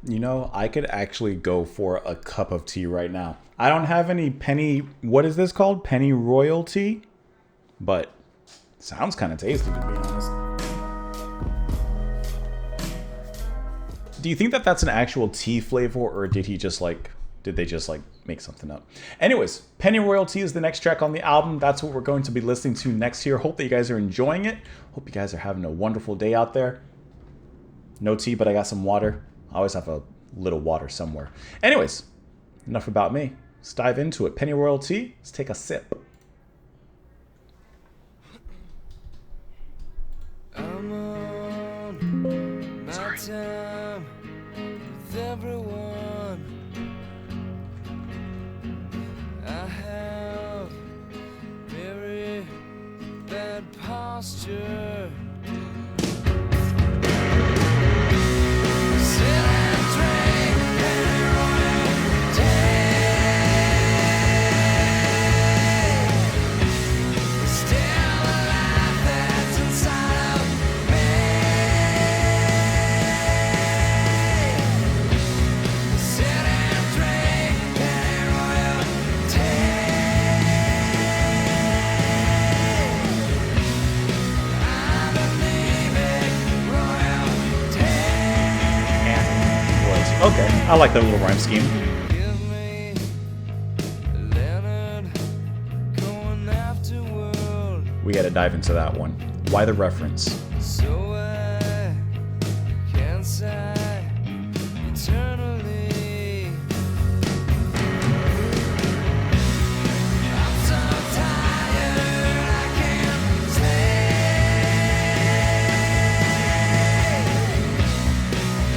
You know, I could actually go for a cup of tea right now. I don't have any what is this called? Pennyroyal tea? But sounds kind of tasty, to be honest. Do you think that that's an actual tea flavor, or did they just like make something up? Anyways, Pennyroyal tea is the next track on the album. That's what we're going to be listening to next here. Hope that you guys are enjoying it. Hope you guys are having a wonderful day out there. No tea, but I got some water. I always have a little water somewhere. Anyways, enough about me. Let's dive into it. Pennyroyal tea. Let's take a sip. I'm on my time with everyone. I have very bad posture. Sit and drink Pennyroyal tea. Still alive, that's inside of me. Sit and drink Pennyroyal tea. I'm anemic royal tea. Okay, I like that little rhyme scheme. Give me Leonard going afterward, We got to dive into that one. Why the reference? so I can sigh eternally. I'm so tired I can't sleep.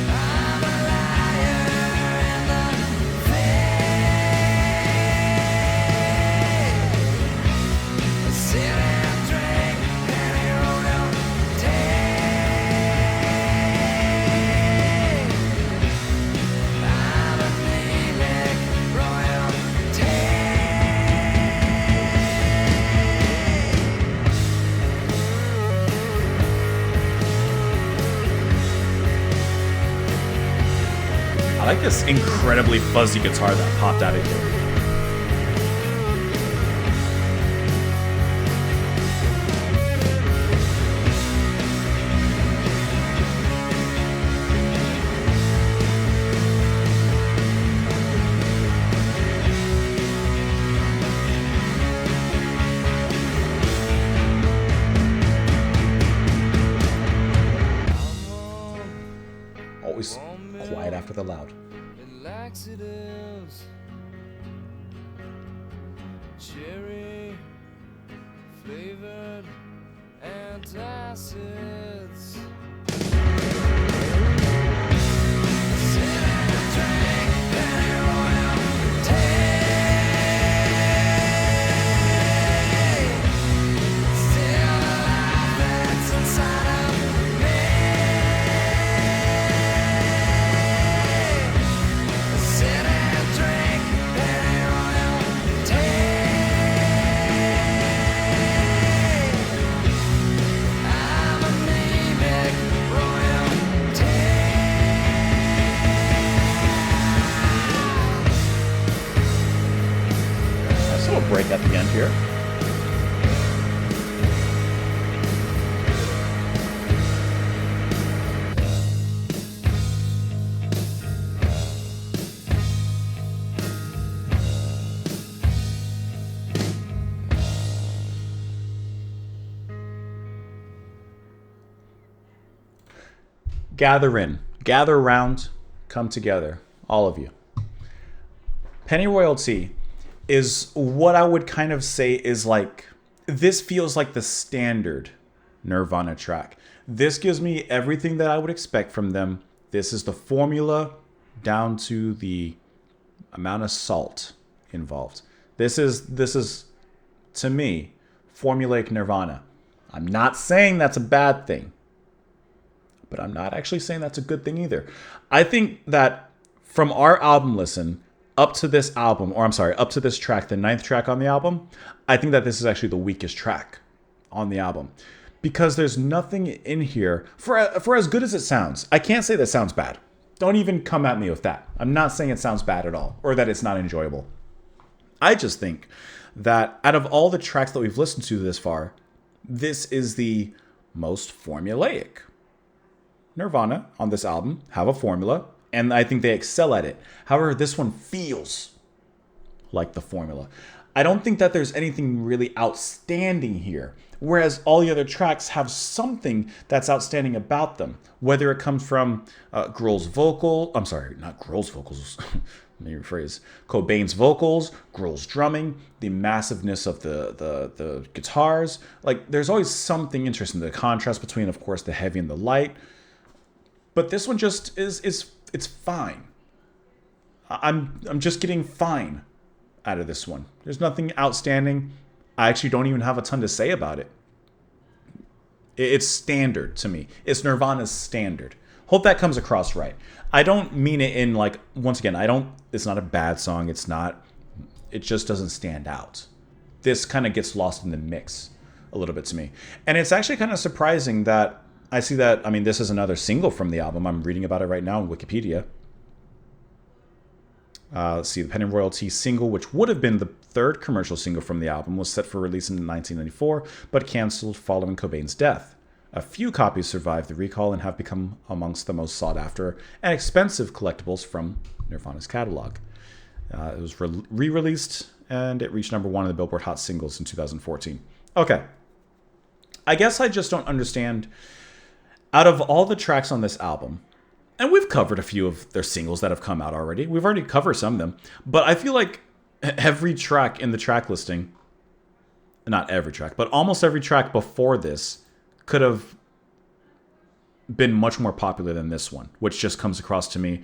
I'm a liar in the thief. Sit and drink Pennyroyal tea. I'm anemic royal I like this incredibly fuzzy guitar that popped out of here. Always quiet after the loud. and laxatives, cherry flavored antacids. Sit and drink Pennyroyal tea. Still alive, that's inside of me. Sit and drink Pennyroyal tea. I'm anemic royal tea. Nice little break at the end here. Gather in, gather around, come together, all of you. Pennyroyal tea is what I would kind of say is like, this feels like the standard Nirvana track. This gives me everything that I would expect from them. This is the formula down to the amount of salt involved. This is to me formulaic Nirvana. I'm not saying that's a bad thing, but I'm not actually saying that's a good thing either. I think that from our album listen up to this album, or I'm sorry, up to this track, the 9th track on the album, I think that this is actually the weakest track on the album, because there's nothing in here for as good as it sounds. I can't say that sounds bad. Don't even come at me with that. I'm not saying it sounds bad at all or that it's not enjoyable. I just think that out of all the tracks that we've listened to this far, this is the most formulaic. Nirvana on this album have a formula, and I think they excel at it. However, this one feels like the formula. I don't think that there's anything really outstanding here, whereas all the other tracks have something that's outstanding about them, whether it comes from Grohl's vocal, I'm sorry, not Grohl's vocals, let me rephrase, Cobain's vocals, Grohl's drumming, the massiveness of the guitars. Like, there's always something interesting, the contrast between, of course, the heavy and the light. But this one just it's fine. I'm just getting fine out of this one. There's nothing outstanding. I actually don't even have a ton to say about it. It's standard to me. It's Nirvana's standard. Hope that comes across right. I don't mean it in like, once again, it's not a bad song. It just doesn't stand out. This kind of gets lost in the mix a little bit to me. And it's actually kind of surprising that I see that, this is another single from the album. I'm reading about it right now on Wikipedia. Let's see, the Pennyroyal single, which would have been the third commercial single from the album, was set for release in 1994, but canceled following Cobain's death. A few copies survived the recall and have become amongst the most sought after and expensive collectibles from Nirvana's catalog. It was re-released, and it reached number 1 on the Billboard Hot Singles in 2014. Okay. I guess I just don't understand, out of all the tracks on this album, and we've covered a few of their singles that have come out already. We've already covered some of them. But I feel like every track in the track listing, not every track, but almost every track before this could have been much more popular than this one, which just comes across to me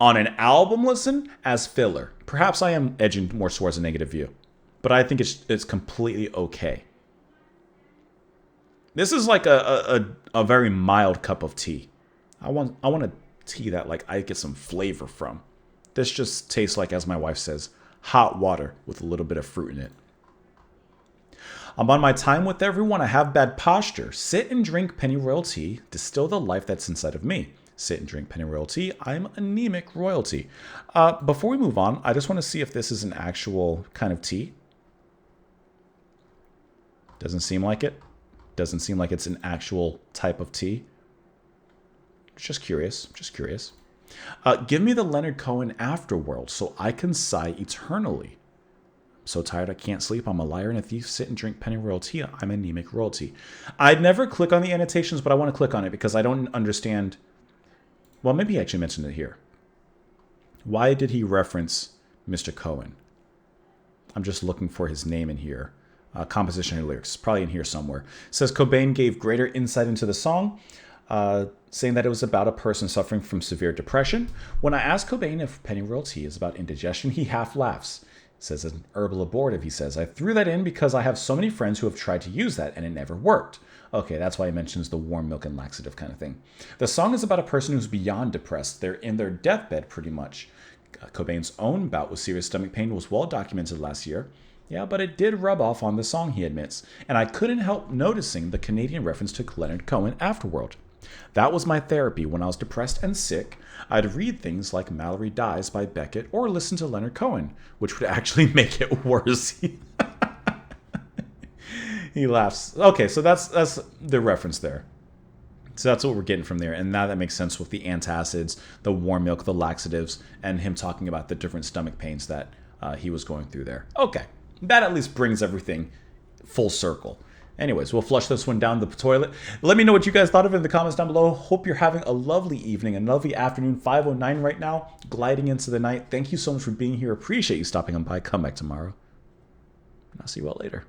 on an album listen as filler. Perhaps I am edging more towards a negative view, but I think it's completely okay. This is like a very mild cup of tea. I want a tea that like I get some flavor from. This just tastes like, as my wife says, hot water with a little bit of fruit in it. I'm on my time with everyone. I have bad posture. Sit and drink Pennyroyal tea. Distill the life that's inside of me. Sit and drink Pennyroyal tea. I'm anemic royalty. Before we move on, I just want to see if this is an actual kind of tea. Doesn't seem like it. Doesn't seem like it's an actual type of tea. Just curious. Give me the Leonard Cohen Afterworld so I can sigh eternally. I'm so tired I can't sleep. I'm a liar and a thief. Sit and drink Pennyroyal tea. I'm anemic royalty. I'd never click on the annotations, but I want to click on it because I don't understand. Well, maybe he actually mentioned it here. Why did he reference Mr. Cohen? I'm just looking for his name in here. Composition and lyrics, probably in here somewhere. It says Cobain gave greater insight into the song, saying that it was about a person suffering from severe depression. When I asked Cobain if Pennyroyal tea is about indigestion, he half laughs. It says an herbal abortive, he says. I threw that in because I have so many friends who have tried to use that and it never worked. Okay, that's why he mentions the warm milk and laxative kind of thing. The song is about a person who's beyond depressed. They're in their deathbed pretty much. Cobain's own bout with serious stomach pain was well documented last year. Yeah, but it did rub off on the song, he admits. And I couldn't help noticing the Canadian reference to Leonard Cohen Afterworld. That was my therapy when I was depressed and sick. I'd read things like Mallory Dies by Beckett or listen to Leonard Cohen, which would actually make it worse. He laughs. Okay, so that's the reference there. So that's what we're getting from there. And now that makes sense with the antacids, the warm milk, the laxatives, and him talking about the different stomach pains that he was going through there. Okay, that at least brings everything full circle. Anyways, we'll flush this one down the toilet. Let me know what you guys thought of it in the comments down below. Hope you're having a lovely evening, a lovely afternoon. 5:09 right now, gliding into the night. Thank you so much for being here. Appreciate you stopping on by. Come back tomorrow. And I'll see you all later.